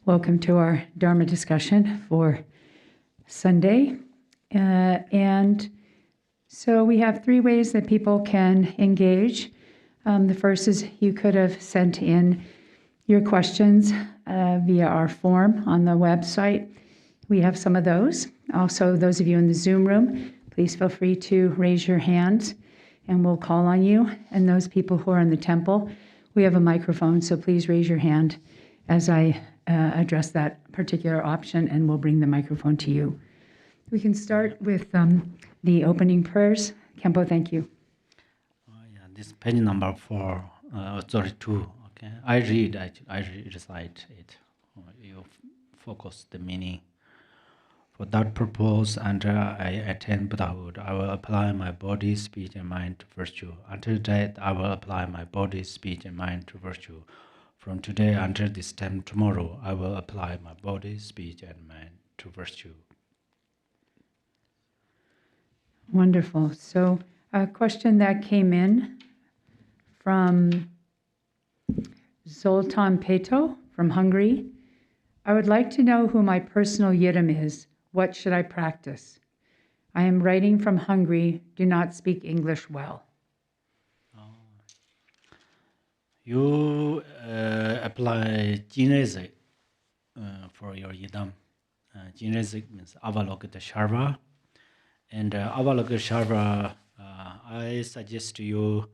Welcome to our Dharma discussion for Sunday. And so we have three ways that people can engage. The first is you could have sent in your questions via our form on the website. We have some of those. Also, those of you in the Zoom room, please feel free to raise your hand and we'll call on you. And those people who are in the temple, we have a microphone, so please raise your hand as I address that particular option, and we'll bring the microphone to you. We can start with the opening prayers. Khenpo, thank you. This page number 4, sorry, 2. Okay, I recite it. You focus the meaning. For that purpose, until I attain Buddhahood, I will apply my body, speech, and mind to virtue. Until death, I will apply my body, speech, and mind to virtue. From today until this time tomorrow, I will apply my body, speech, and mind to virtue. Wonderful. So a question that came in from Zoltan Peto from Hungary. I would like to know who my personal yidam is. What should I practice? I am writing from Hungary, do not speak English well. You apply Jinezek for your yidam. Jinezek means Avalokiteshvara. And Avalokiteshvara, I suggest you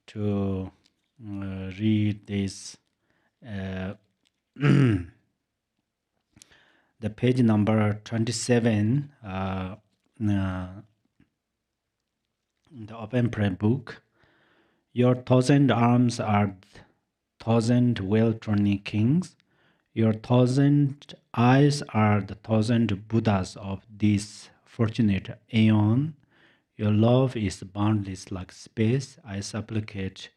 to read this, the page number 27, in the open prayer book. Your 1,000 arms are 1,000 well-turning kings. Your 1,000 eyes are the 1,000 Buddhas of this fortunate aeon. Your love is boundless like space. I supplicate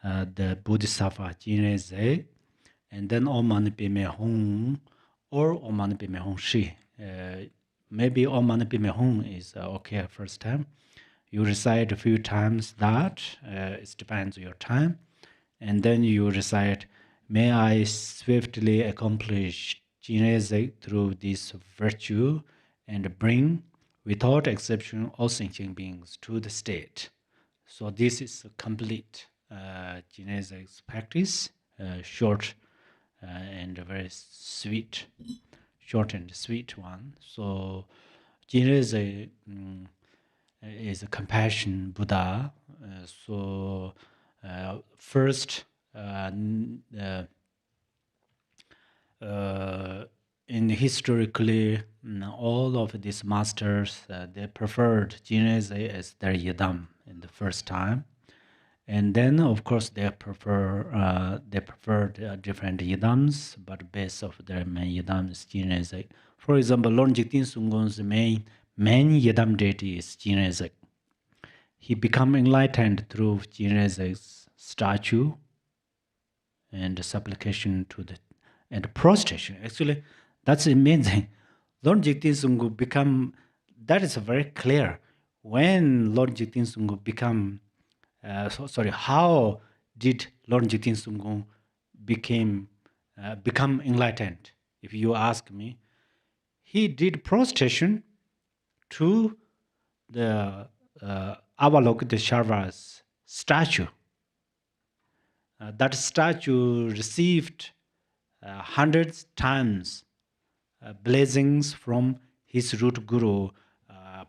the Bodhisattva Jineze, and then Om Mani Padme Hum or Om Mani Padme Hum Shi. Maybe Om Mani Padme Hum is okay first time. You recite a few times that, it depends on your time. And then you recite, may I swiftly accomplish Jineze through this virtue and bring, without exception, all sentient beings to the state. So this is a complete Jineze's practice, short and very sweet, short and sweet one. So Jineze is a compassion Buddha. First, in historically, all of these masters, they preferred Jineze as their yidam in the first time. And then, of course, they preferred different yidams, but base of their main yidam is Jineze. For example, Lord Jigten Sunggon's main yidam deity is Jineze. He became enlightened through Jineze's statue and supplication to the and prostration. Actually, that's amazing. Lord Jigten Sunggu become, that is very clear. When Lord Jigten Sunggu become, how did Lord Jigten Sunggu become enlightened? If you ask me, he did prostration to the Avalokiteshvara's statue. That statue received hundreds times blessings from his root guru,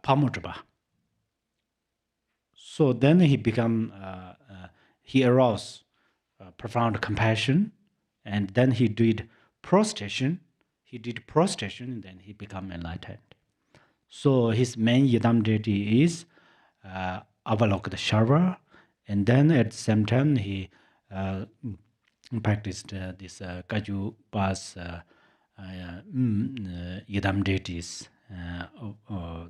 Pamutaba. So then he aroused profound compassion, and then he did prostration. And then he became enlightened. So his main yidam deity is Avalokiteshvara, and then at the same time he practiced this Kajupa's yidam deities,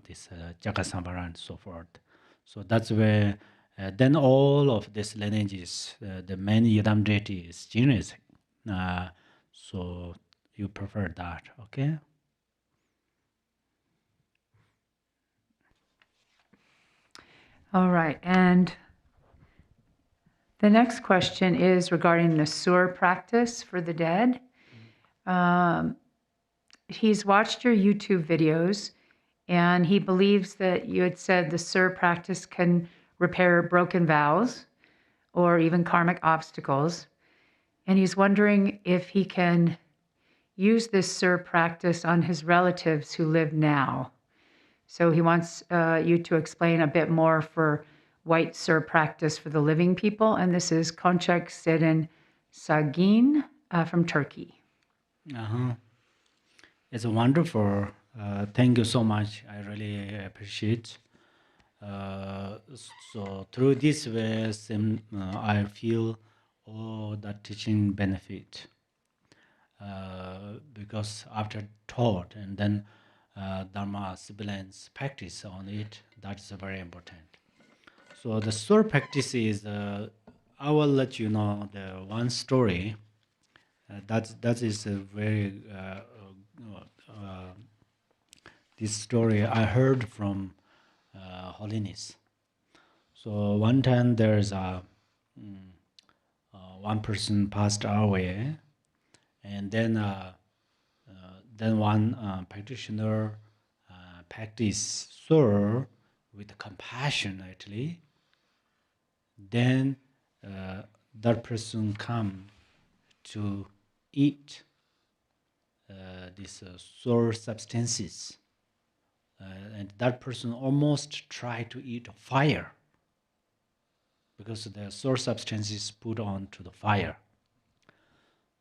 this Jakasambhara and so forth. So that's where then all of these lineages, the main yidam deity is Jineze. So you prefer that, okay? All right, and the next question is regarding the sur practice for the dead. He's watched your YouTube videos, and he believes that you had said the SIR practice can repair broken vows or even karmic obstacles. And he's wondering if he can use this SIR practice on his relatives who live now. So he wants you to explain a bit more for white SIR practice for the living people. And this is Konchak Sedin Sagin from Turkey. Uh-huh. It's wonderful. Thank you so much. I really appreciate. So through this way, I feel all that teaching benefit. Because after thought and then Dharma sibilance practice on it, that's very important. So the soul practice is, I will let you know the one story. That is a very this story I heard from Holiness. So one time there's one person passed away, and then one practitioner practice soul with compassion actually. Then that person come to eat these sour substances. And that person almost tried to eat fire because the sour substances put on to the fire.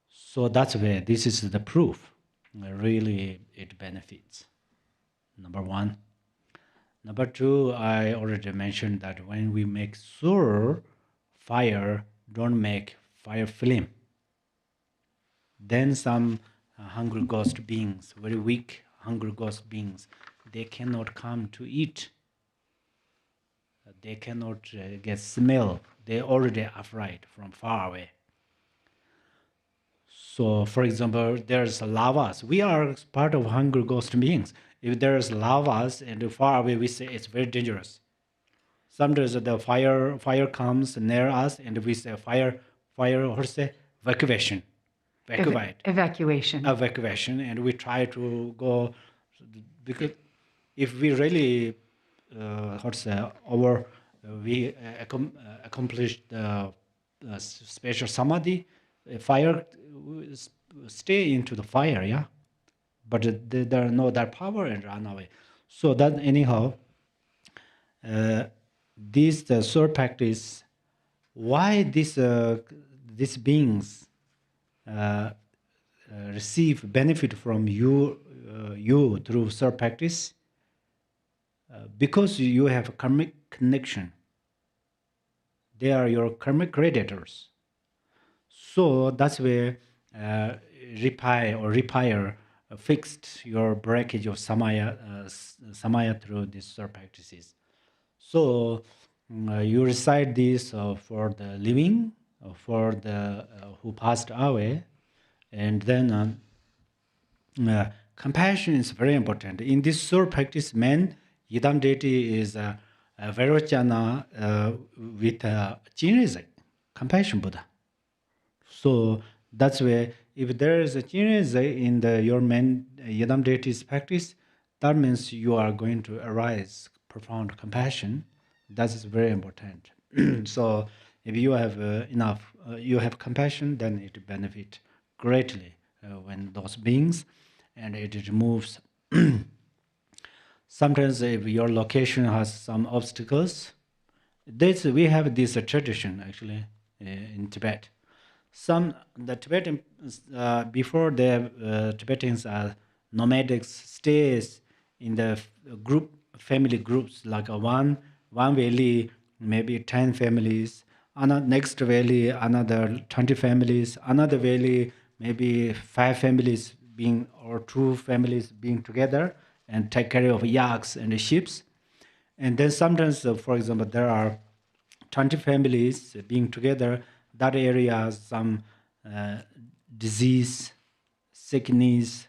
So that's where this is the proof. Really, it benefits. Number one. Number two, I already mentioned that when we make sour fire, don't make fire flame. Then some hungry ghost beings, very weak hungry ghost beings, they cannot come to eat. They cannot get smell. They already afraid from far away. So, for example, there's lavas. We are part of hungry ghost beings. If there's lavas and far away, we say it's very dangerous. Sometimes the fire comes near us, and we say fire, or say evacuation. Evacuation. And we try to go, because if we really we accomplish the special samadhi, fire stay into the fire, yeah, but there are no that power and run away. So that anyhow, this soul practice, why these beings receive benefit from you through soul practice, because you have a karmic connection. They are your karmic creditors. So that's where repair fixed your breakage of samaya through these soul practices. So you recite this for the living, for the who passed away, and then compassion is very important. In this soul practice, man, Yidam deity is Vairocana with Chinese compassion Buddha. So that's where if there is a Chinese in your man Yidam deity's practice, that means you are going to arise profound compassion. That is very important. So if you have enough, you have compassion, then it benefit greatly when those beings, and it removes. Sometimes if your location has some obstacles, we have this tradition actually in Tibet. The Tibetan before the Tibetans are nomadic stays in the family groups, like one valley, maybe 10 families, next valley another 20 families, another valley maybe 5 families being, or 2 families being together and take care of yaks and sheep. And then sometimes, for example, there are 20 families being together. That area has some disease, sickness,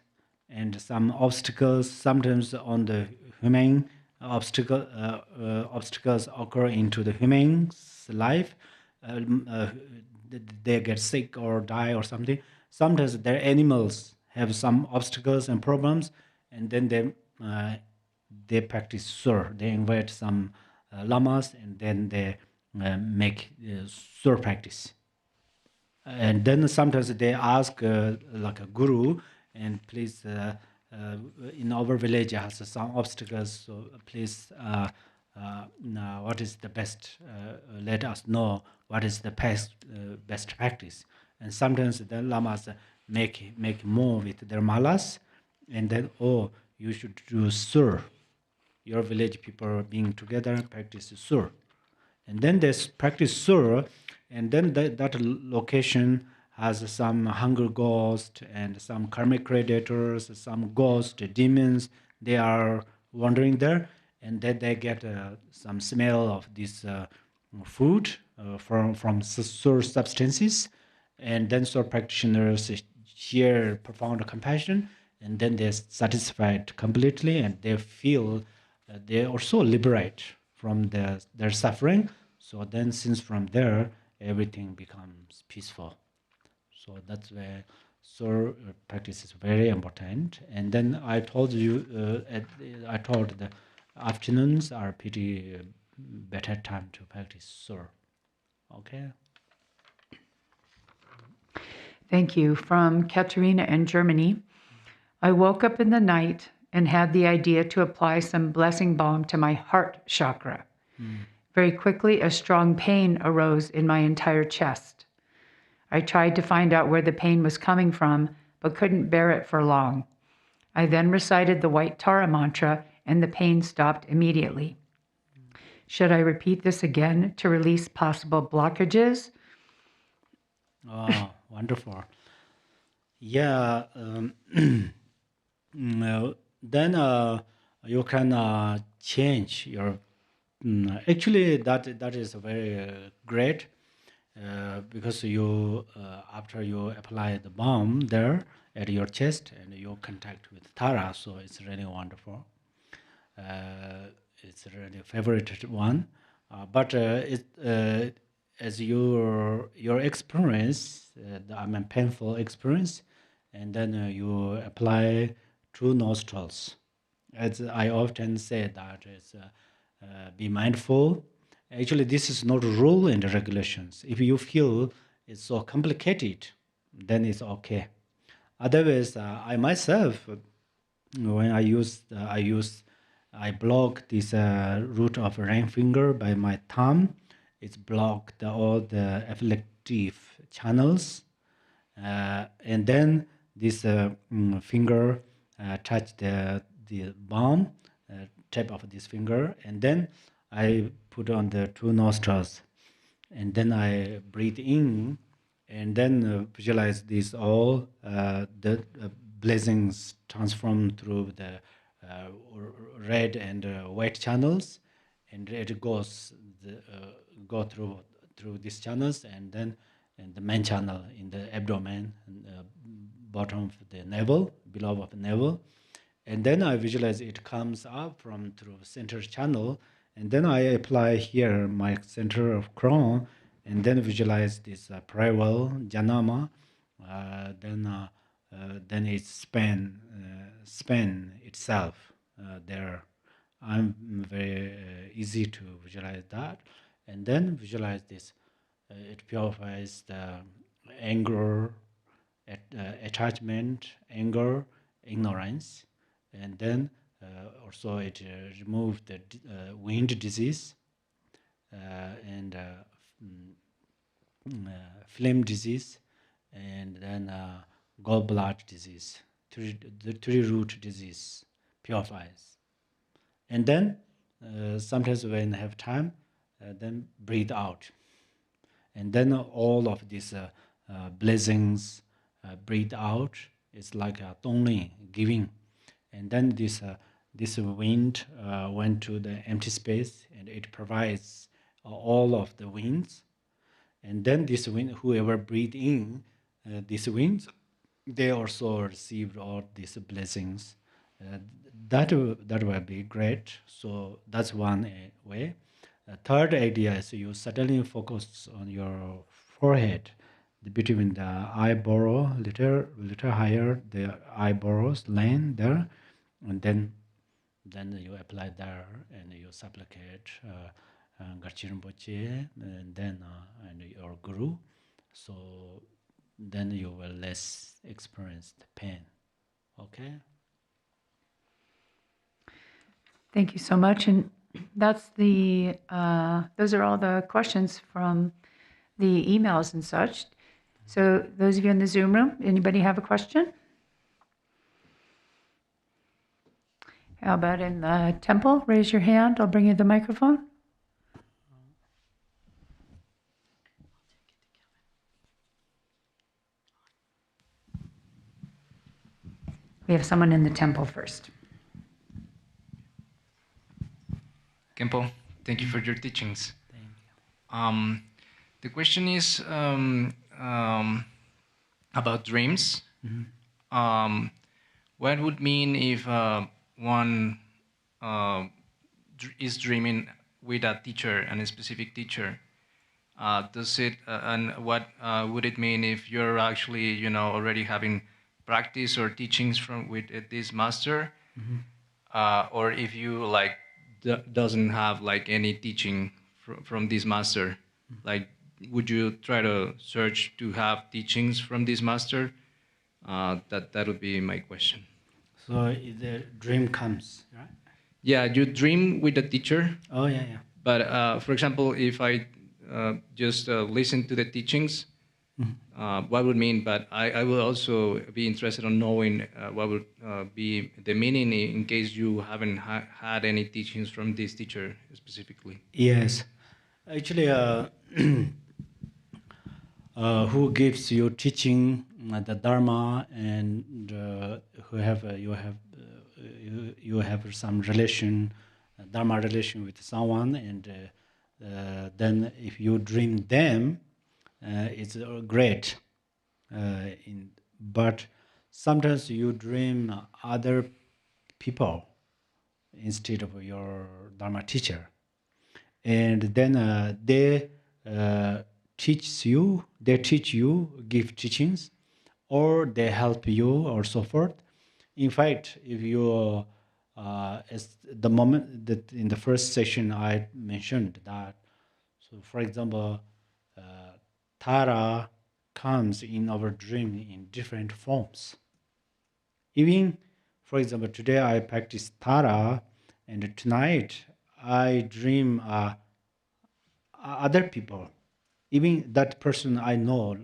and some obstacles. Sometimes on the humane obstacles occur into the humane's life. They get sick or die or something. Sometimes their animals have some obstacles and problems, and then they practice sur. They invite some lamas, and then they make sur practice. And then sometimes they ask like a guru, and please, in our village has some obstacles, so please, now what is the best? Let us know what is the best practice. And sometimes the lamas make more with their malas, and then you should do sur. Your village people being together practice sur. And then they practice sur, and then that location has some hunger ghost and some karmic predators, some ghosts, demons. They are wandering there, and then they get some smell of this food from sur substances, and then sur practitioners share profound compassion, and then they're satisfied completely, and they feel they also liberate from their suffering. So then, since from there, everything becomes peaceful. So that's where sur practice is very important. And then I told you, I told the afternoons are pretty better time to practice sur. Okay. Thank you. From Katerina in Germany. I woke up in the night and had the idea to apply some blessing balm to my heart chakra. Very quickly, a strong pain arose in my entire chest. I tried to find out where the pain was coming from, but couldn't bear it for long. I then recited the white Tara mantra, and the pain stopped immediately. Should I repeat this again to release possible blockages? Oh, wonderful. Yeah. Then you can change your. Actually, that is very great because you after you apply the balm there at your chest and you contact with Tara, so it's really wonderful. It's a really favorite one, but as your experience, painful experience, and then you apply through nostrils. As I often say that is be mindful. Actually, this is not a rule and regulations. If you feel it's so complicated, then it's okay. Otherwise, I myself, when I block this root of ring finger by my thumb. It's blocked all the afflictive channels, and then this finger touch the balm, tip of this finger, and then I put on the two nostrils, and then I breathe in, and then visualize this all the blessings transform through the red and white channels, and it goes go through these channels, and then in the main channel in the abdomen, and, bottom of the navel, below of the navel, and then I visualize it comes up from through center channel, and then I apply here my center of crown, and then visualize this prival janama, then it span itself there. I'm very easy to visualize that, and then visualize this. It purifies the anger, attachment, anger, ignorance, and then also it removes the wind disease and flame disease, and then gallbladder disease, the three root disease purifies. And then sometimes when I have time, then breathe out. And then all of these blessings breathe out. It's like a only giving. And then this wind went to the empty space, and it provides all of the winds. And then this wind, whoever breathe in these winds, they also received all these blessings. That will be great. So that's one way. Third idea is you suddenly focus on your forehead, between the eyebrow, little higher, the eyebrows line there, and then you apply there and you supplicate Garchirin Boche, and then and your guru, so then you will less experience the pain. Okay. Thank you so much. And that's the those are all the questions from the emails and such. So those of you in the Zoom room, anybody have a question? How about in the temple? Raise your hand. I'll bring you the microphone. We have someone in the temple first. Khenpo, thank you for your teachings. Thank you. The question is about dreams. What would mean if one is dreaming with a teacher and a specific teacher? Does it and what would it mean if you're actually already having practice or teachings from with this master, or if you like doesn't have like any teaching from this master, like would you try to search to have teachings from this master? That would be my question. So the dream comes, right? Yeah, you dream with the teacher. Oh yeah, yeah. But for example, if I just listen to the teachings, what would mean? But I will also be interested in knowing what would be the meaning in case you haven't had any teachings from this teacher specifically. Yes, actually, who gives you teaching the Dharma, and who have you have some relation, Dharma relation with someone, and then if you dream them, it's great. But sometimes you dream other people instead of your Dharma teacher, and then they teach you, give teachings, or they help you, or so forth. In fact, if you, as the moment that in the first session I mentioned that, so for example, Tara comes in our dream in different forms. Even, for example, today I practice Tara, and tonight I dream other people. Even that person I know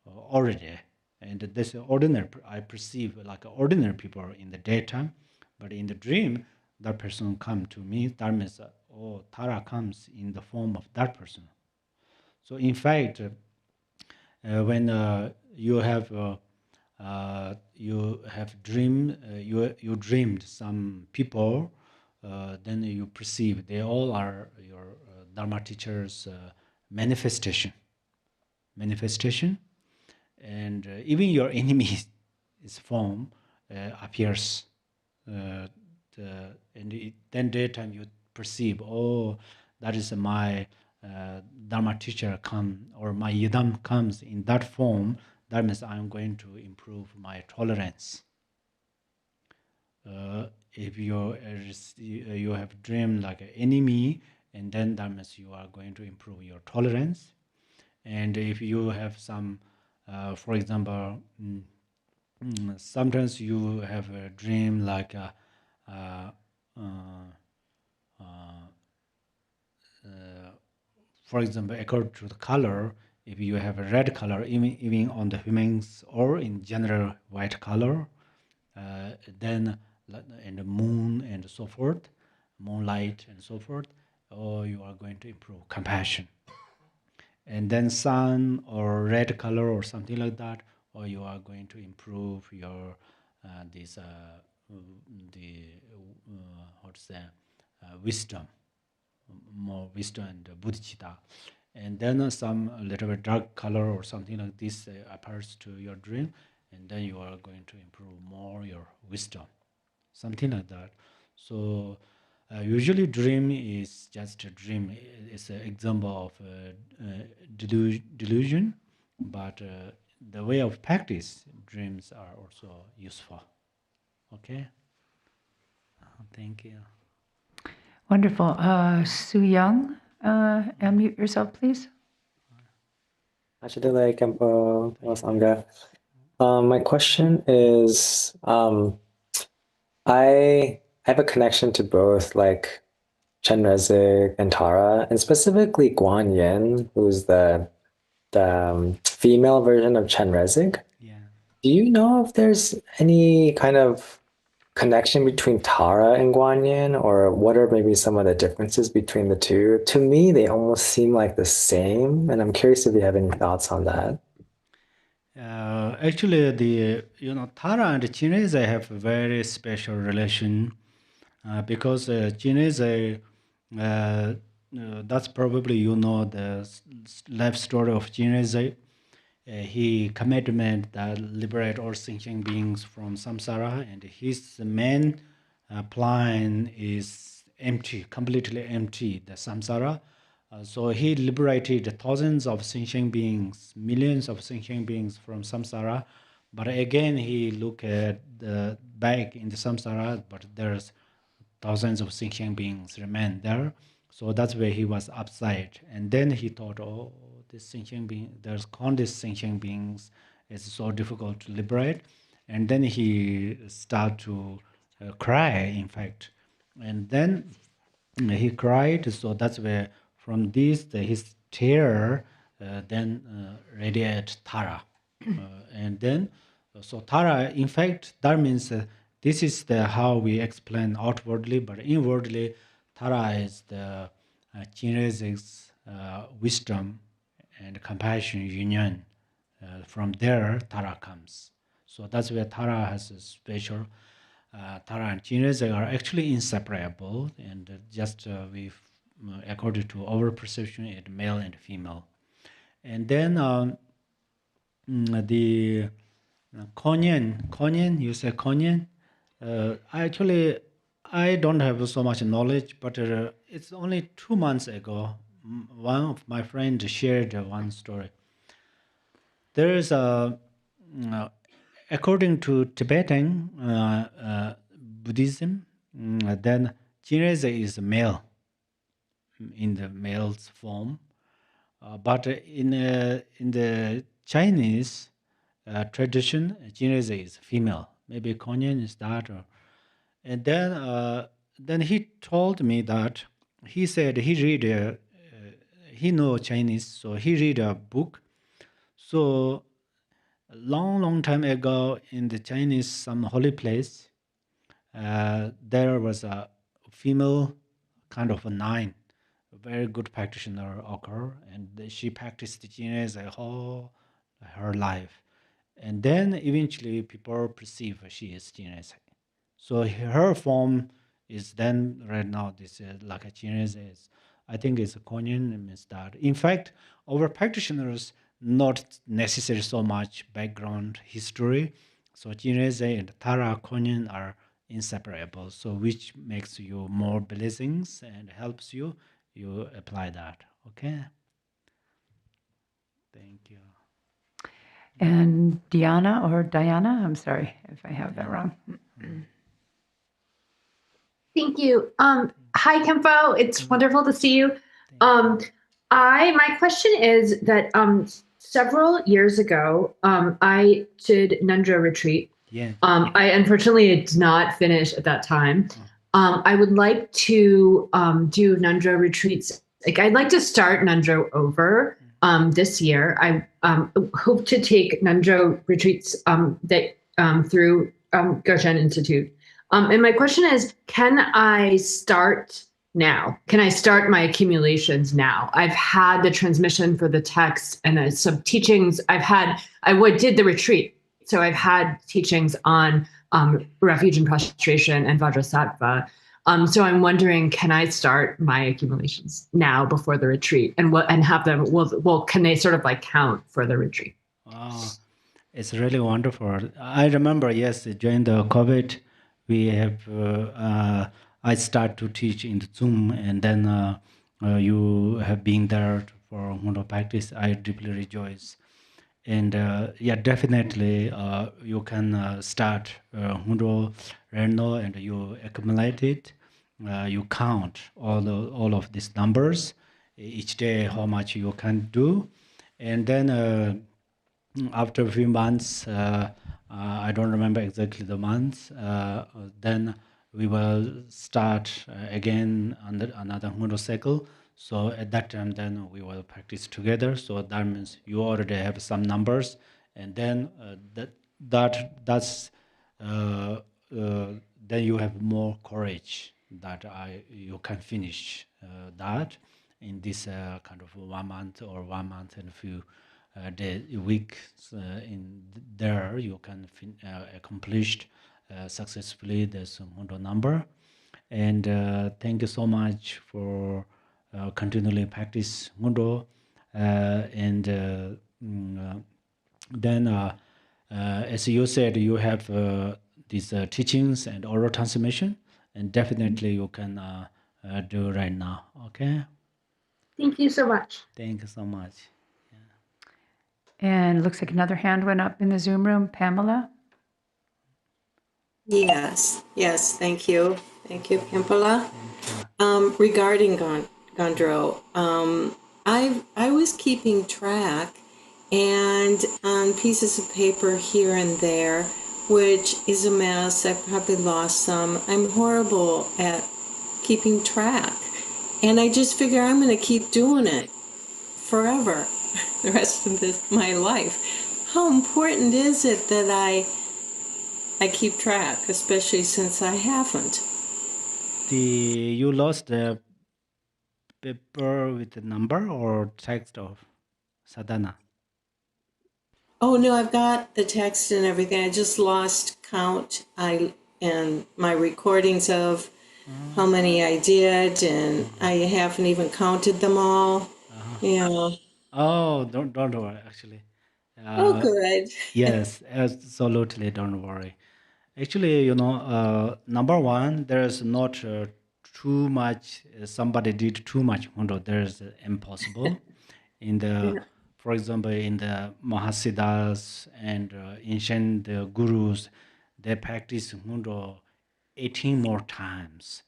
already, and this ordinary I perceive like ordinary people in the daytime, but in the dream that person come to me. That means, oh, Tara comes in the form of that person. So in fact, when you have dream, you dreamed some people, then you perceive they all are your Dharma teachers' manifestation, and even your enemy's form appears, then daytime you perceive, oh, that is my Dharma teacher come, or my Yidam comes in that form. That means I'm going to improve my tolerance. If you have dreamed like an enemy, and then that means you are going to improve your tolerance. And if you have some, for example, sometimes you have a dream like for example, according to the color, if you have a red color, even on the humans, or in general white color, then and the moon and so forth, moonlight and so forth, or you are going to improve compassion. And then sun or red color or something like that, or you are going to improve your wisdom, more wisdom and bodhicitta. And then some little bit dark color or something like this appears to your dream, and then you are going to improve more your wisdom, something like that. So Usually, dream is just a dream. It's an example of delusion, but the way of practice, dreams are also useful. Okay? Thank you. Wonderful. Su Young, unmute yourself, please. Achidele Khenpo Sangha. My question is, I have a connection to both like Chenrezig and Tara, and specifically Guan Yin, who's the female version of Chenrezig. Yeah. Do you know if there's any kind of connection between Tara and Guan Yin, or what are maybe some of the differences between the two? To me, they almost seem like the same, and I'm curious if you have any thoughts on that. Actually, Tara and Chinese have a very special relation because Chinese, that's probably the life story of Chinese. He commitment that liberate all thinking beings from samsara, and his main plan is empty, completely empty, the samsara. So he liberated thousands of sentient beings, millions of sentient beings from samsara. But again, he look at the back in the samsara, but there's thousands of sentient beings remain there. So that's where he was upside. And then he thought, oh, this sentient being, there's countless sentient beings. It's so difficult to liberate. And then he started to cry, in fact. And then he cried. So that's where from this, his tear then radiate Tara. And then, so Tara, in fact, that means this is how we explain outwardly, but inwardly, Tara is the Chinese wisdom and compassion union. From there, Tara comes. So that's where Tara has a special. Tara and Chinese are actually inseparable, and just according to our perception, it's male and female. And then the Konyan, you say Konyan? Actually, I don't have so much knowledge, but it's only 2 months ago, one of my friends shared one story. There is according to Tibetan Buddhism, then Chinese is male, in the male's form. But in the Chinese tradition, Chinese is female. Maybe Konyan is that. And then he told me that he said he know Chinese, so he read a book. So long time ago in the Chinese some holy place, there was a female kind of a nine, a very good practitioner occur, and she practiced Chinese all her life. And then eventually people perceive she is Chinese. So her form is then right now this like a Chinese is. I think it's a Konyan means that. In fact, our practitioners not necessarily so much background history. So Chinese and Tara Konyan are inseparable. So which makes you more blessings and helps you apply that. Okay. Thank you. And Diana, I'm sorry if I have that wrong. Thank you. Hi, Khenpo. It's wonderful to see you. My question is that several years ago, I did Nundra retreat. Yeah. I unfortunately did not finish at that time. I would like to do Nundra retreats. Like I'd like to start Nundra over this year. I hope to take Nundra retreats through Goshen Institute. And my question is, can I start now? Can I start my accumulations now? I've had the transmission for the text and some teachings. I did the retreat. So I've had teachings on refuge and prostration and Vajrasattva. So I'm wondering, can I start my accumulations now before the retreat and have them, can they sort of like count for the retreat? Wow, it's really wonderful. I remember, yes, during the COVID, we have I start to teach in the Zoom, and then you have been there for Hundo practice. I deeply rejoice. And yeah, definitely you can start Hundo Reno, and you accumulate it. You count all of these numbers each day, how much you can do, and then after a few months, I don't remember exactly the months, then we will start again another motorcycle. So at that time, then we will practice together. So that means you already have some numbers, and then that's uh, then you have more courage that you can finish that in this kind of 1 month or 1 month and a few weeks in there you can accomplish successfully this Mondo number. And thank you so much for continually practice Mondo. And then as you said, you have these teachings and oral transmission, and definitely you can do right now. Okay, Thank you so much. thank you so much. And it looks like another hand went up in the Zoom room. Pamela? Yes, thank you. Thank you, Khenpo. Thank you. Regarding Gondro, I was keeping track and on pieces of paper here and there, which is a mess. I probably lost some. I'm horrible at keeping track. And I just figure I'm going to keep doing it forever, the rest of my life. How important is it that I keep track, especially since I haven't? You lost the paper with the number or text of sadhana? Oh no, I've got the text and everything. I just lost count. And my recordings of how many I did, and I haven't even counted them all. Yeah. Oh, don't worry. Actually, Oh, good. yes, absolutely. Don't worry. Actually, number one, there's not too much. Somebody did too much Hundo. There's impossible. In the, Yeah. for example, in the Mahasiddhas and ancient gurus, they practice Hundo 18 more times.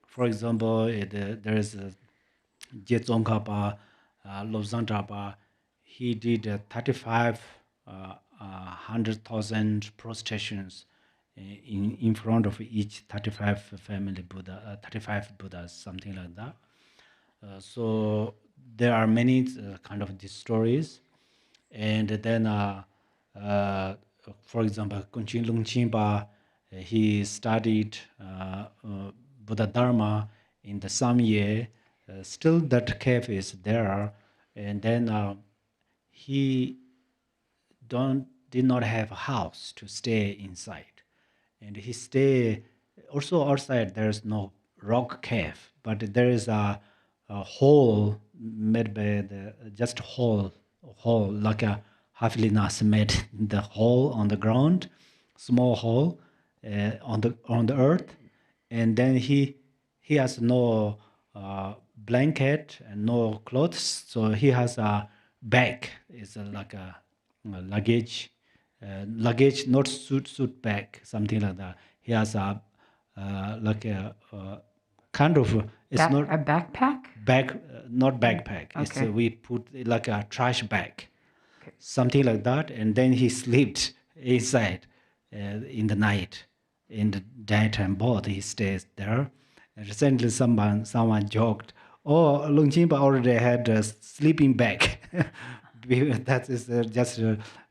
For example, there is Jetsongkhapa, Lobsangkhapa. He did 35 100,000 prostrations in front of each 35 family Buddha, 35 Buddhas, something like that. So there are many kind of these stories. And then, for example, Kunchen Lungchenpa, he studied Buddha Dharma in the Samye. Still, that cave is there. And then he did not have a house to stay inside, and he stay also outside. There's no rock cave, but there is a hole made by the just hole like a Havilinas made the hole on the ground, small hole on the earth, and then he has no blanket and no clothes, so he has a bag. It's like a luggage, not suit bag, something like that. He has a like a kind of it's A not backpack? bag, not backpack. It's Okay. we put it like a trash bag, Okay. something like that, and then he slept inside in the night. In the daytime, both he stays there. And recently, someone joked, "Oh, Longchenpa already had a sleeping bag." That is just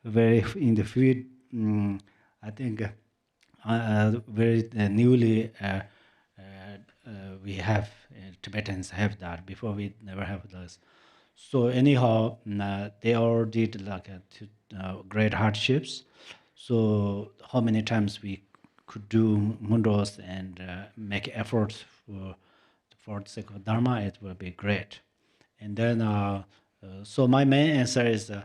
very in the field. I think very newly we have Tibetans have that. Before we never have those. So anyhow, they all did like great hardships. So how many times we could do mundos and make efforts for the sake of Dharma, it will be great. And then, so my main answer is the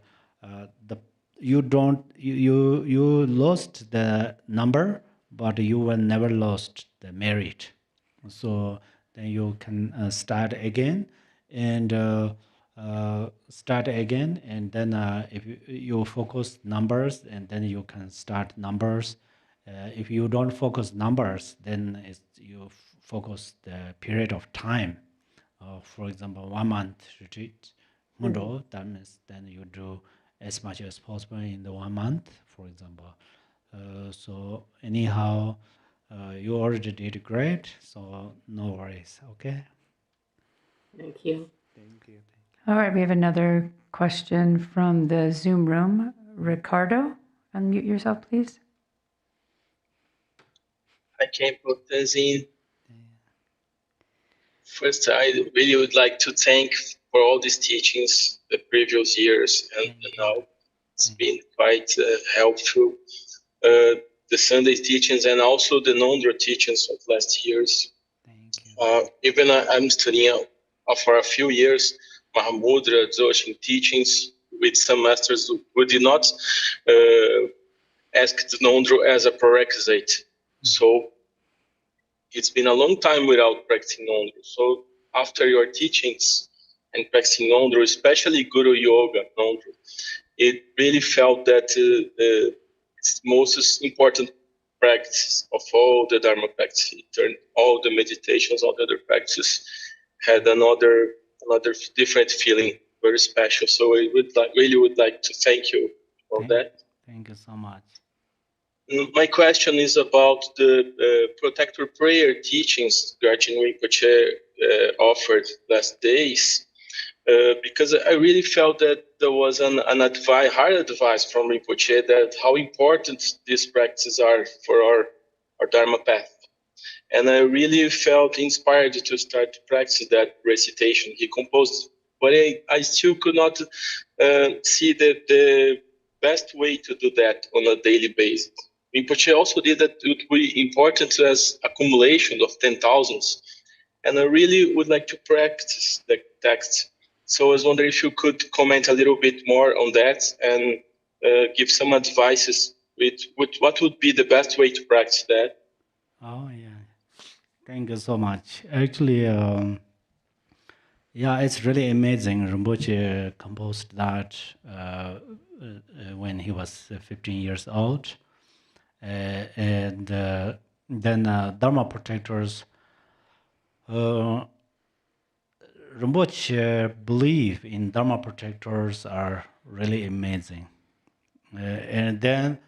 you lost the number, but you will never lost the merit. So then you can start again and start again. And then if you focus numbers, and then you can start numbers. If you don't focus numbers, then you focus the period of time. For example, 1 month retreat, Mundo, that means then you do as much as possible in the 1 month, for example. So anyhow, you already did great, so no worries, okay? Thank you. Thank you. All right, we have another question from the Zoom room. Ricardo, unmute yourself, please. Hi, Khenpo Tenzin. First, I really would like to thank for all these teachings the previous years and now. It's been quite helpful. The Sunday teachings and also the non-dra teachings of last years. Even I'm studying for a few years Mahamudra, Dzogchen teachings with some masters who did not ask the non-dra as a prerequisite. So it's been a long time without practicing non-dra. So after your teachings and practicing non-dra, especially Guru Yoga non-dra, it really felt that it's the most important practice of all the Dharma practice. It turned all the meditations, all the other practices had another different feeling, very special. So I really would like to thank you for that. Thank you so much. My question is about the protector prayer teachings Garchen Rinpoche offered last days, because I really felt that there was an hard advice from Rinpoche that how important these practices are for our Dharma path. And I really felt inspired to start to practice that recitation he composed, but I still could not see the best way to do that on a daily basis. Rinpoche also did that it would be important as accumulation of 10,000s. And I really would like to practice the text. So I was wondering if you could comment a little bit more on that and give some advices with what would be the best way to practice that. Oh, yeah. Thank you so much. Actually, yeah, it's really amazing. Rinpoche composed that when he was 15 years old. And then Dharma protectors, Rinpoche believe in Dharma protectors are really amazing. And then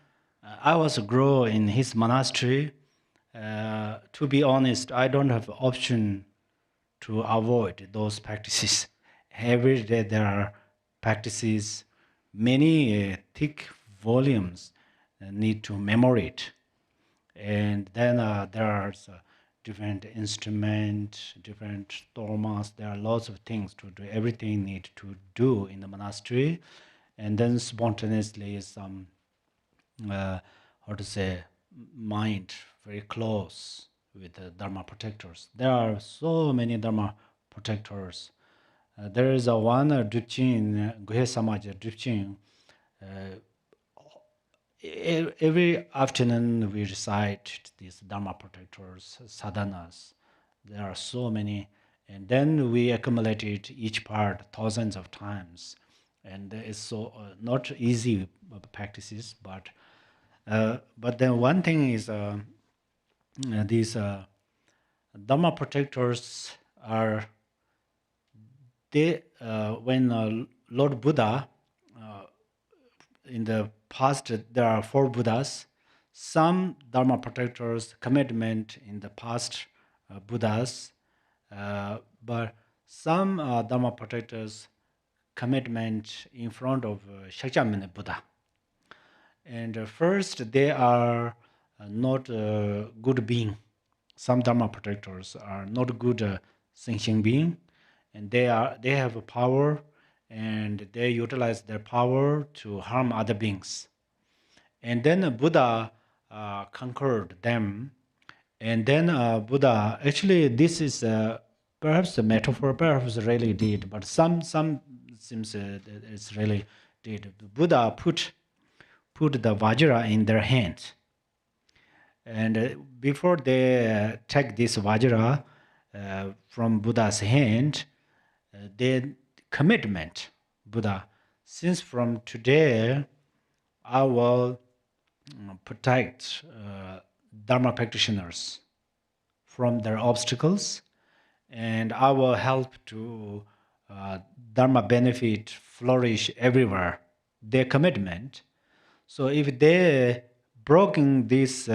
I was grow in his monastery. To be honest, I don't have option to avoid those practices. Every day there are practices, many thick volumes need to memorize. And then there are different instruments, different dharmas. There are lots of things to do. Everything need to do in the monastery. And then spontaneously some, how to say, mind very close with the Dharma protectors. There are so many Dharma protectors. There is a one Dripchin, Guhe Samaj Dripchin. Every afternoon we recite these Dharma protectors, sadhanas. There are so many. And then we accumulated each part thousands of times. And it's so not easy practices, but then one thing is these Dharma protectors are, they when Lord Buddha, in the past there are 4 Buddhas, some Dharma protectors commitment in the past Buddhas, but some Dharma protectors commitment in front of Shakyamuni Buddha. And first, they are not good being. Some Dharma protectors are not good sentient being, and they have a power, and they utilize their power to harm other beings. And then Buddha conquered them, and then Buddha, actually this is perhaps a metaphor, perhaps really did, but some seems it's really did. Buddha put the Vajra in their hand. And before they take this Vajra from Buddha's hand, their commitment, Buddha, since from today I will protect Dharma practitioners from their obstacles, and I will help to Dharma benefit flourish everywhere. Their commitment. So if they broken this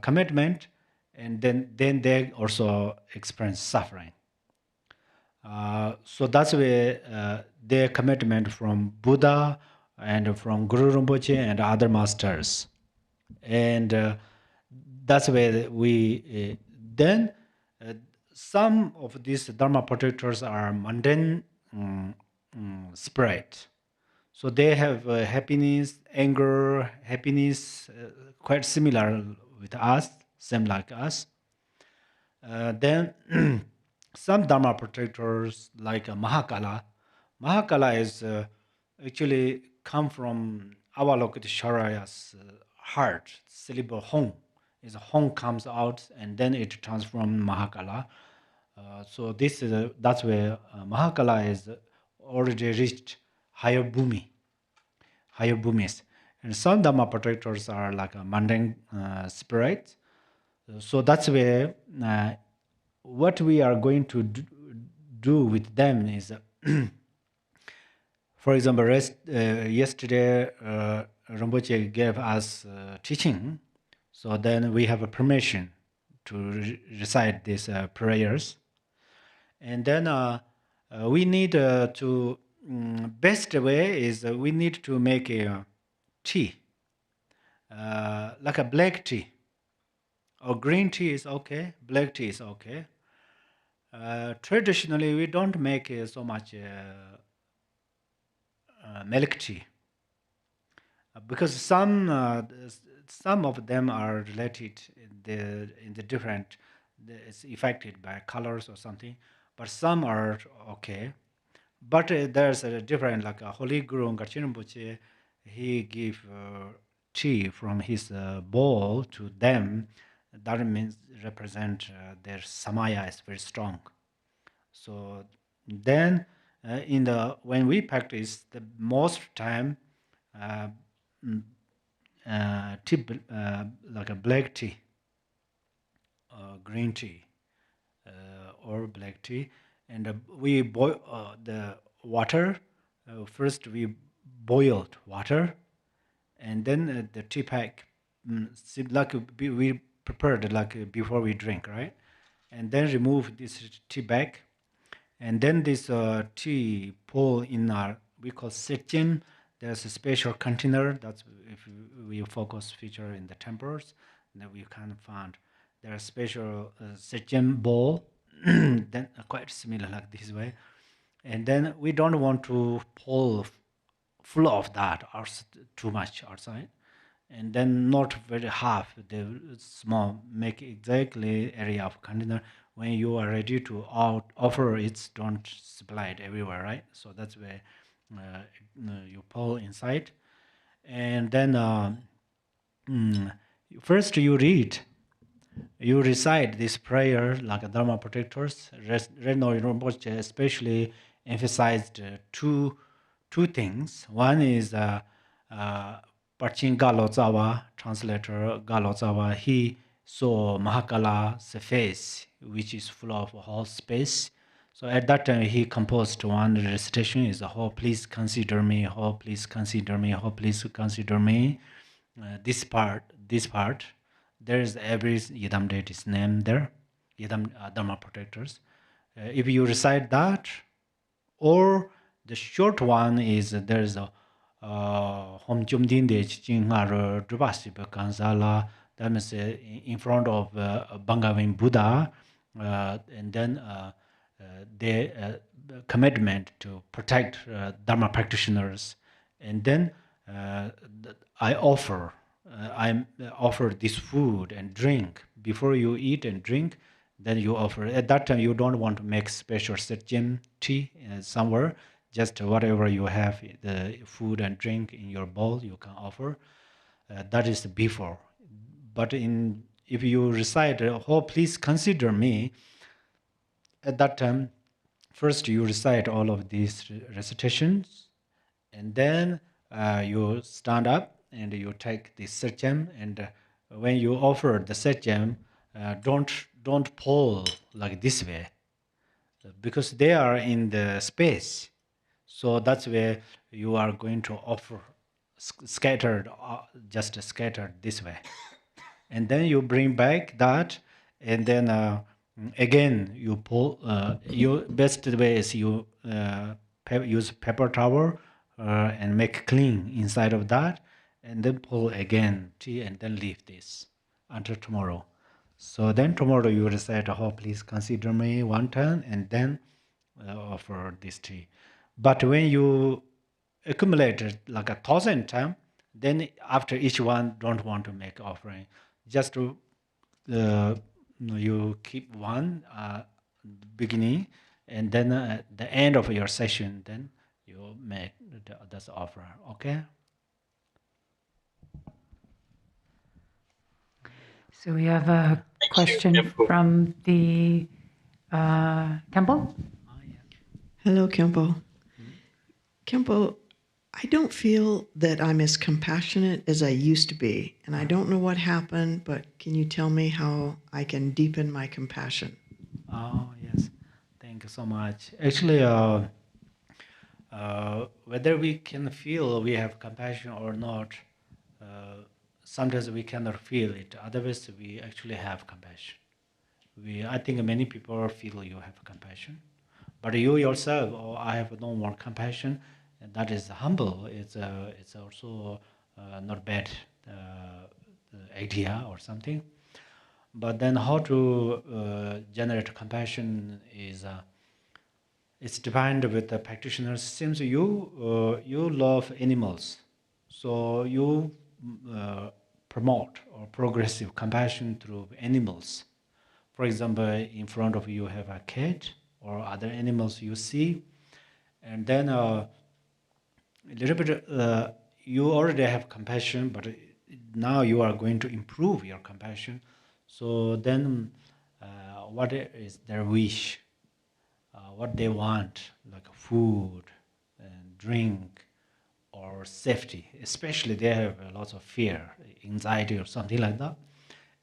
commitment, and then they also experience suffering. So that's where their commitment from Buddha and from Guru Rinpoche and other masters. And that's where we then some of these Dharma protectors are mundane spirit. So they have happiness, anger, happiness, quite similar with us, same like us. Then some Dharma protectors like Mahakala. Mahakala is actually come from Avalokiteshvaraya's heart, syllable home. Is home comes out and then it transforms Mahakala. So this is that's where Mahakala is already reached higher bhumi, higher bhumis. And some Dharma protectors are like a mundane spirit. So that's where what we are going to do with them is, for example, yesterday Rinpoche gave us teaching, so then we have a permission to recite these prayers, and then we need to best way is we need to make a tea, like a black tea, or green tea is okay, black tea is okay. Traditionally, we don't make so much milk tea because some of them are related in the different. It's affected by colors or something, but some are okay. But there's a different, like a Holy Guru Ngachir Rinpoche, he give tea from his bowl to them. That means represent their samaya is very strong. So then, when we practice, the most time, tea, like a black tea, green tea, or black tea, and we boil the water. First, we boiled water, and then the tea pack, like we prepared like before we drink, right? And then remove this tea bag, and then this tea pour in our, we call setchen. There's a special container that's if we focus feature in the temples, then we can find there are special setchen bowl, then quite similar like this way. And then we don't want to pull full of that or too much outside, and then not very half the small, make exactly area of container. When you are ready to offer it, don't supply it everywhere, right? So that's where you pull inside, and then first you recite this prayer like a Dharma protectors. Reno Rinpoche especially emphasized two things. One is Parchin Galo Tsawa, translator Galo Tsawa, he saw Mahakala's face, which is full of whole space. So at that time, he composed one recitation is, oh, please consider me, oh, please consider me, oh, please consider me. This part, there is every Yidam deity's name there, Yidam Dharma protectors. If you recite that, or the short one is there's a Hom Chum Din De Chingar Drupasi Kansala, that means in front of Bangavin Buddha, and then the commitment to protect Dharma practitioners. And then I offer this food and drink. Before you eat and drink, then you offer. At that time, you don't want to make special setjen tea somewhere. Just whatever you have, the food and drink in your bowl, you can offer. That is before. But in if you recite, oh, please consider me, at that time, first you recite all of these recitations, and then you stand up and you take the sachem, and when you offer the sachem, don't pull like this way, because they are in the space. So that's where you are going to offer scattered, just scattered this way. And then you bring back that, and then again you pull. Your best way is you use paper towel and make clean inside of that, and then pull again tea, and then leave this until tomorrow. So then tomorrow you recite, oh, please consider me one time, and then offer this tea. But when you accumulate it like 1,000 times, then after each one, don't want to make offering. Just to you keep one beginning, and then at the end of your session, then you make this offer. Okay. So we have a question from the Khenpo. Hello, Khenpo. Khenpo, I don't feel that I'm as compassionate as I used to be, and I don't know what happened, but can you tell me how I can deepen my compassion? Oh, yes. Thank you so much. Actually, whether we can feel we have compassion or not, sometimes we cannot feel it. Otherwise, we actually have compassion. I think many people feel you have compassion, but you yourself, oh, I have no more compassion, and that is humble. It's also not bad idea or something. But then how to generate compassion is it's defined with the practitioners. Seems you love animals, so you promote or progressive compassion through animals. For example, in front of you have a cat or other animals you see, and then a little bit you already have compassion, but now you are going to improve your compassion. So then, what is their wish? What they want, like food and drink or safety. Especially they have lots of fear, anxiety or something like that.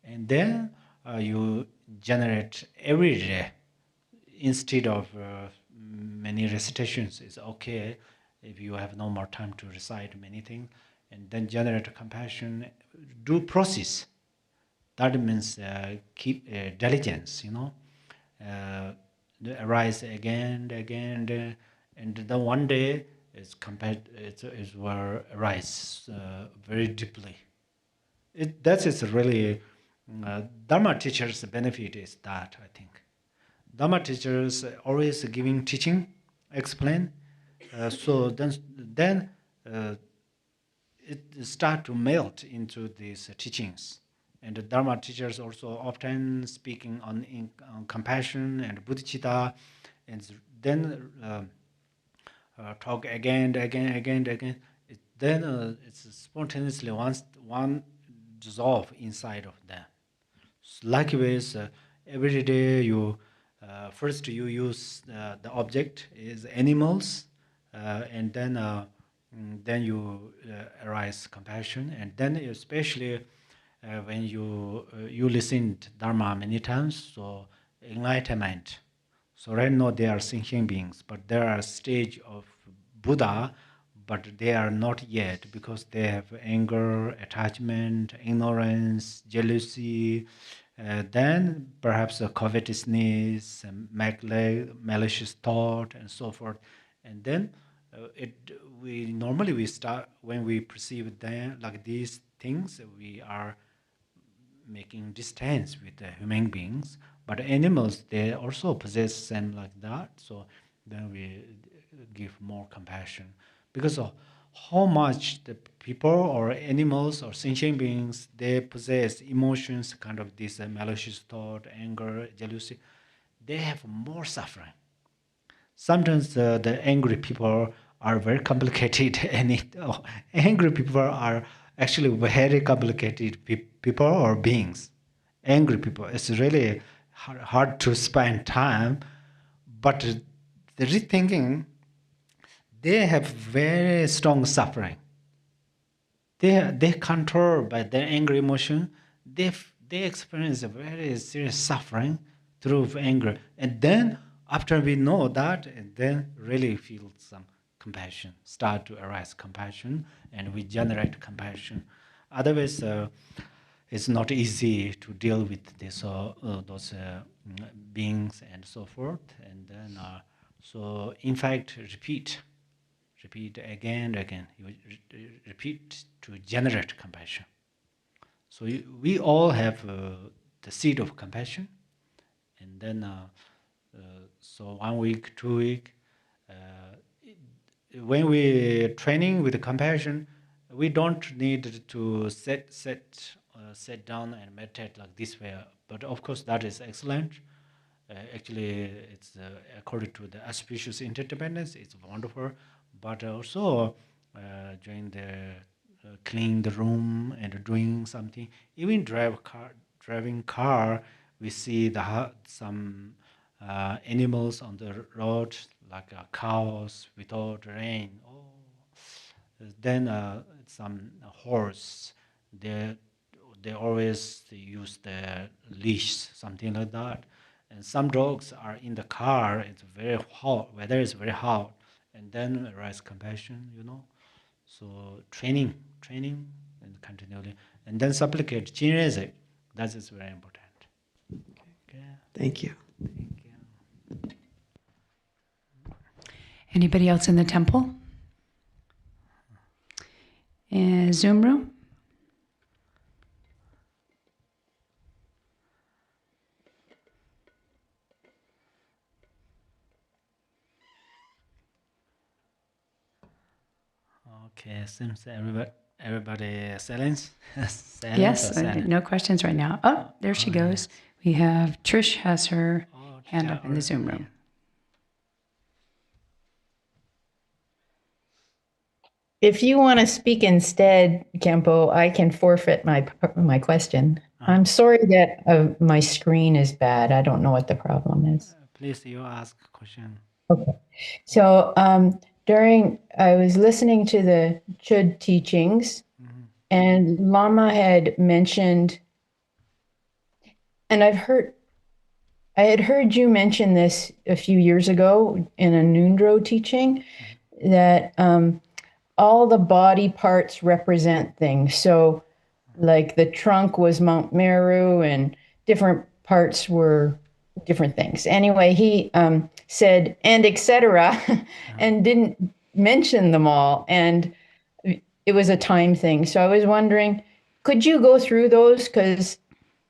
And then you generate every day, instead of many recitations. It's okay if you have no more time to recite many things, and then generate compassion, do process. That means keep diligence, arise again, and then one day it will arise very deeply. That is really Dharma teachers' benefit is that, I think. Dharma teachers always giving teaching, explain. So then it start to melt into these teachings. And the Dharma teachers also often speaking on compassion and bodhicitta, and then talk again. Then it's spontaneously one dissolve inside of them. Likewise, every day you first you use the object is animals, and then you arise compassion, and then especially when you listen to Dharma many times, so enlightenment. So right now they are thinking beings, but there are a stage of Buddha, but they are not yet because they have anger, attachment, ignorance, jealousy, then perhaps a covetousness, malicious thought, and so forth. And then we start when we perceive them like these things, we are making distance with the human beings. But animals, they also possess same like that. So then we give more compassion because of how much the people or animals or sentient beings, they possess emotions, kind of this malicious thought, anger, jealousy. They have more suffering. Sometimes the angry people are very complicated, and angry people are actually very complicated people or beings. angry people. It's really hard to spend time, but the rethinking, they have very strong suffering. They controlled by their angry emotion. They experience a very serious suffering through anger, and then after we know that, and then really feel some compassion, start to arise compassion, and we generate compassion. Otherwise, it's not easy to deal with this those beings and so forth. And then, so in fact, repeat again and again. You repeat to generate compassion. So we all have the seed of compassion, and then so 1 week, 2 week, when we training with compassion, we don't need to sit down and meditate like this way. But of course, that is excellent. Actually, it's according to the auspicious interdependence, it's wonderful. But also, during the cleaning the room and doing something, even driving car, we see some animals on the road, like cows without rain. Then some horse, they always use the leash, something like that. And some dogs are in the car, it's very hot, weather is very hot, and then arise compassion, So training, and continually, and then supplicate, Chinese, that is very important. Okay. Thank you. Thank you. Anybody else in the temple? Zoom room? Okay, seems everybody silence. Yes, no questions right now. Oh, there she goes. We have Trish has her hand up in the Zoom room. If you want to speak instead, Khenpo, I can forfeit my question. I'm sorry that my screen is bad. I don't know what the problem is. Please, you ask a question. Okay. So I was listening to the Chud teachings, and Lama had mentioned, and I had heard you mention this a few years ago in a Nundro teaching, that all the body parts represent things. So like the trunk was Mount Meru and different parts were different things. Anyway, he said, and etc., and didn't mention them all. And it was a time thing. So I was wondering, could you go through those? Because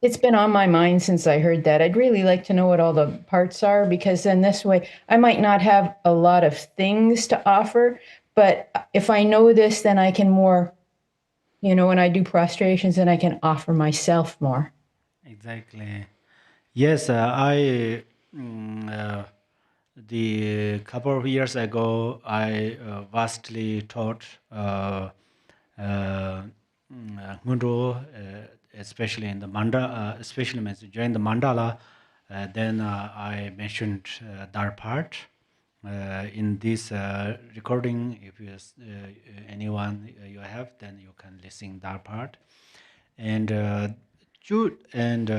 it's been on my mind since I heard that. I'd really like to know what all the parts are, because then this way I might not have a lot of things to offer. But if I know this, then I can more, when I do prostrations, then I can offer myself more. Exactly. Yes, the couple of years ago, I vastly taught Ngundro, especially in the mandala, especially during the mandala. Then I mentioned that part. In this recording, if anyone you have, then you can listen that part. And Jude and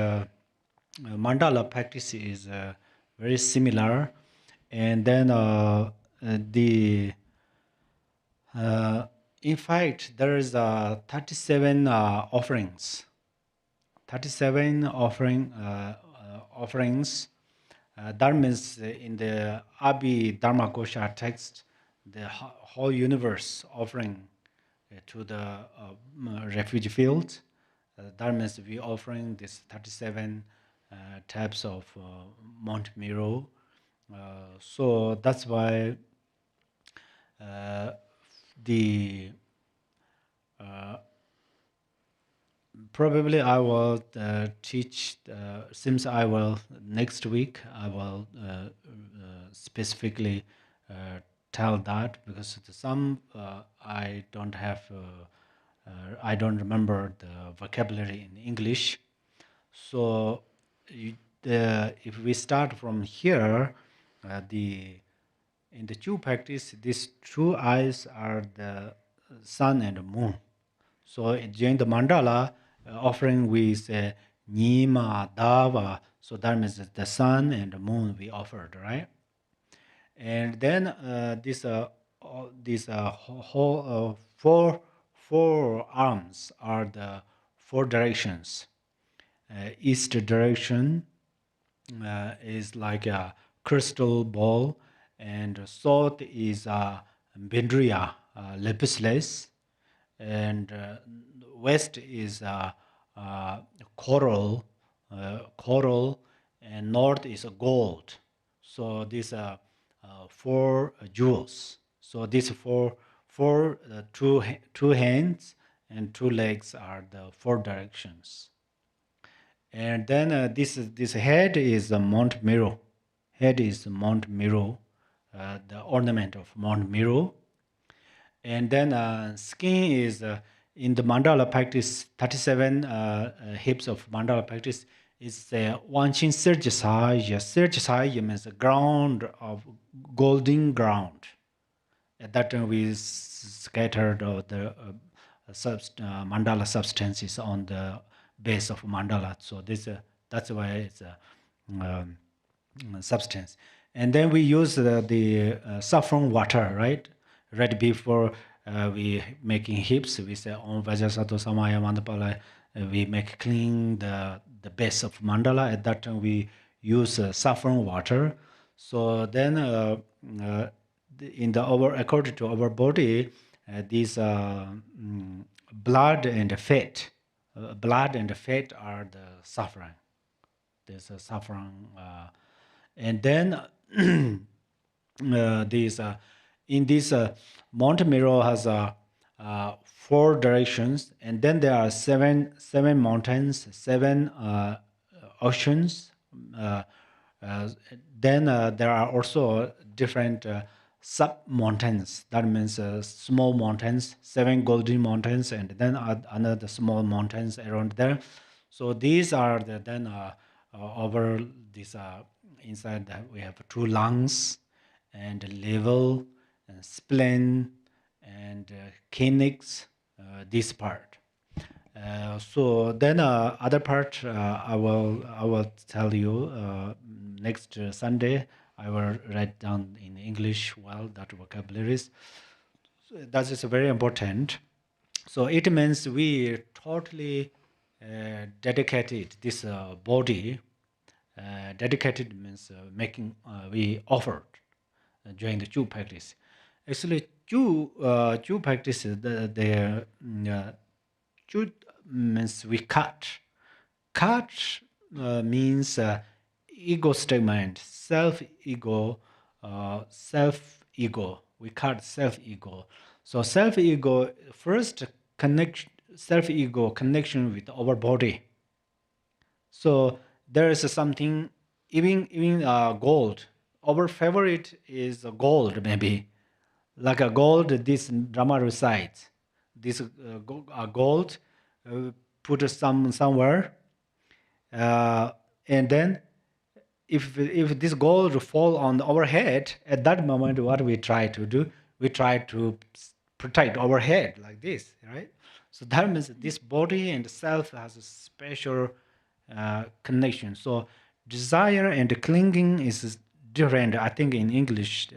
mandala practice is very similar. And then in fact, there is 37 offerings. 37 offerings. That means in the Dharma Kosha text, the whole universe offering to the refugee field. That means we offering this 37 types of Mount Meru. So that's why the probably I will teach. Since I will next week, I will specifically tell that, because some I don't have. I don't remember the vocabulary in English. So if we start from here, in the Chu practice, these two eyes are the sun and the moon. So during the mandala offering, we say Nima, Dava. So that means the sun and the moon we offered, right? And then these whole four arms are the four directions. East direction is like a crystal ball, and south is Bindriya, lapisless, and west is coral, coral, and north is gold. So these are four jewels. So these two hands and two legs are the four directions. And then this head is Mount Meru. Head is Mount Meru, the ornament of Mount Meru. And then skin is in the mandala practice, 37 hips of mandala practice is Wanchin Serjasaya. Serjasaya means the ground of golden ground. At that time, we scattered the mandala substances on the base of mandala. So that's why it's a substance. And then we use the saffron water, right? Right before we making hips, we say Om Vajrasattva Samaya Mandapala. We make clean the base of mandala. At that time, we use saffron water. So then according to our body, these blood and fat, are the saffron. There's a saffron, and then these in this Mount Miro has four directions, and then there are seven mountains, seven oceans. Uh, uh, then there are also different sub mountains. That means small mountains, seven golden mountains, and then another small mountains around there. So these are the then over this inside that we have two lungs and liver and spleen and kidneys. This part. So then other part I will tell you next Sunday. I will write down in English well that vocabularies. So that is very important. So it means we totally dedicated this body. Dedicated means making we offered during the Chu practice. Actually, Chu practice Chu means we cut. Cut means ego statement, self-ego, self-ego. We cut self-ego. So self-ego, first connect self-ego connection with our body. So there is something, even gold. Our favorite is gold, maybe. Like a gold, this Dharma resides. This gold, put somewhere, and then if this gold fall on our head, at that moment, what we try to do, we try to protect our head like this, right? So that means this body and self has a special connection. So desire and clinging is different. I think in English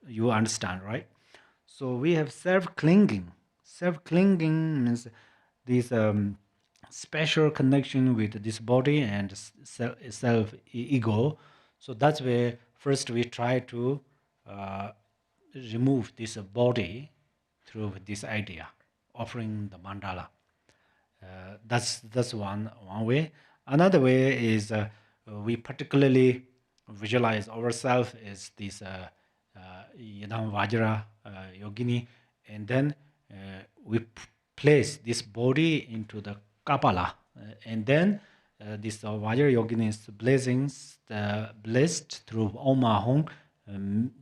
you understand, right? So we have self-clinging. Self-clinging means this special connection with this body and self-ego. So that's where first we try to remove this body through this idea, offering the mandala. That's one way. Another way is we particularly visualize ourselves as this Yadam Vajra yogini, and then we place this body into the Kapala, and then this Vajra yogini's blessings, blessed through Om Ahom,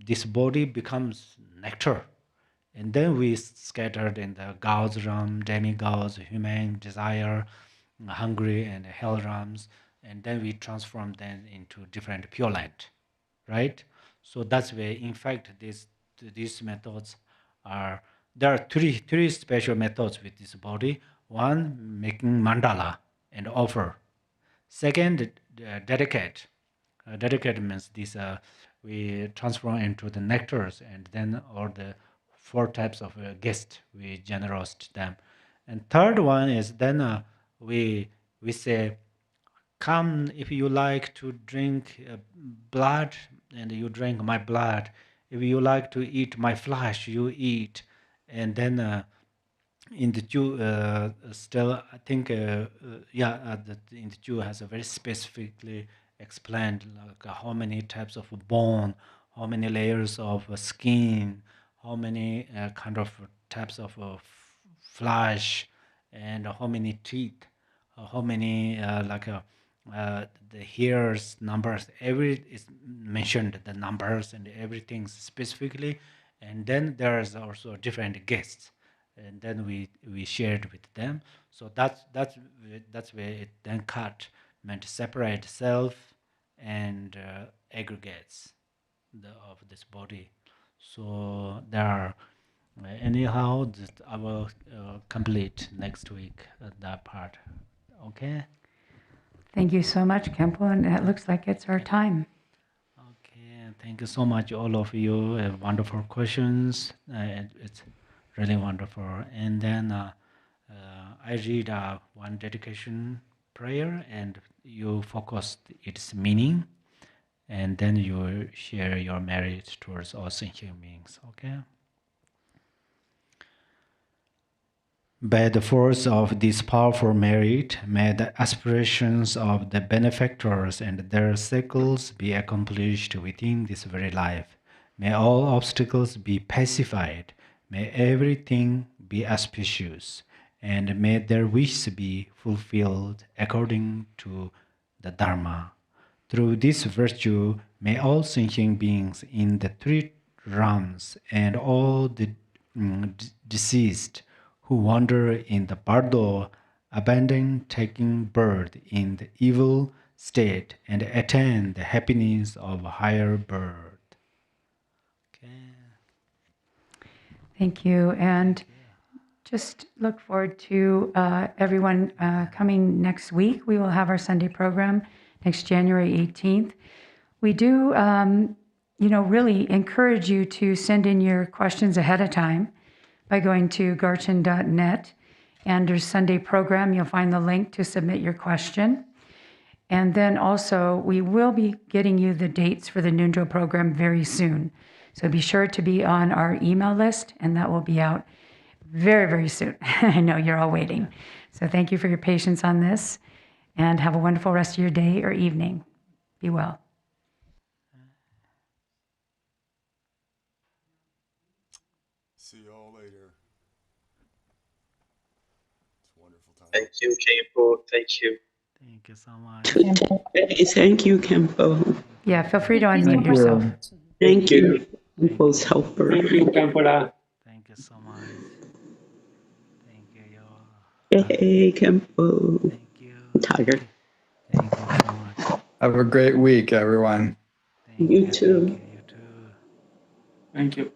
this body becomes nectar. And then we scattered in the gods realm, demigods, human desire, hungry and hell realms, and then we transform them into different pure light, right? So that's where, in fact, these methods are, there are three special methods with this body. One, making mandala and offer. Second, dedicate. Dedicate means this, we transform into the nectars, and then or the 4 types of guests we generous to them. And third one is then we say, come if you like to drink blood, and you drink my blood. If you like to eat my flesh, you eat. And then in the Jew, still, I think, in the Jew has a very specifically explained, like how many types of bone, how many layers of skin, how many kind of types of flesh, and how many teeth, how many the hairs, numbers, every is mentioned, the numbers and everything specifically. And then there's also different guests, and then we shared with them. So that's where it then cut, meant to separate self and aggregates of this body. So there are anyhow I will complete next week that part. Okay. Thank you so much, Khenpo, and it looks like it's our time. Okay, thank you so much, all of you. Wonderful questions. It's really wonderful. And then I read one dedication prayer, and you focus its meaning, and then you share your merit towards all sentient beings. Okay. By the force of this powerful merit, may the aspirations of the benefactors and their circles be accomplished within this very life. May all obstacles be pacified. May everything be auspicious. And may their wishes be fulfilled according to the Dharma. Through this virtue, may all sentient beings in the 3 realms and all the deceased who wander in the bardo abandon taking birth in the evil state and attain the happiness of higher birth. Okay. Thank you. And just look forward to everyone coming next week. We will have our Sunday program next January 18th. We do, really encourage you to send in your questions ahead of time by going to garchin.net. And there's Sunday program. You'll find the link to submit your question. And then also, we will be getting you the dates for the Nundro program very soon. So be sure to be on our email list, and that will be out very, very soon. I know you're all waiting. So thank you for your patience on this, and have a wonderful rest of your day or evening. Be well. See y'all later. It's a wonderful time. Thank you, Khenpo. Thank you. Thank you so much. Thank you, Khenpo. Yeah, feel free to unmute yourself. Thank you, Khenpo's helper. Thank you so much. Thank you, y'all. Yay, Khenpo. Thank you. I'm tired. Thank you so much. Have a great week, everyone. You too. You too. Thank you.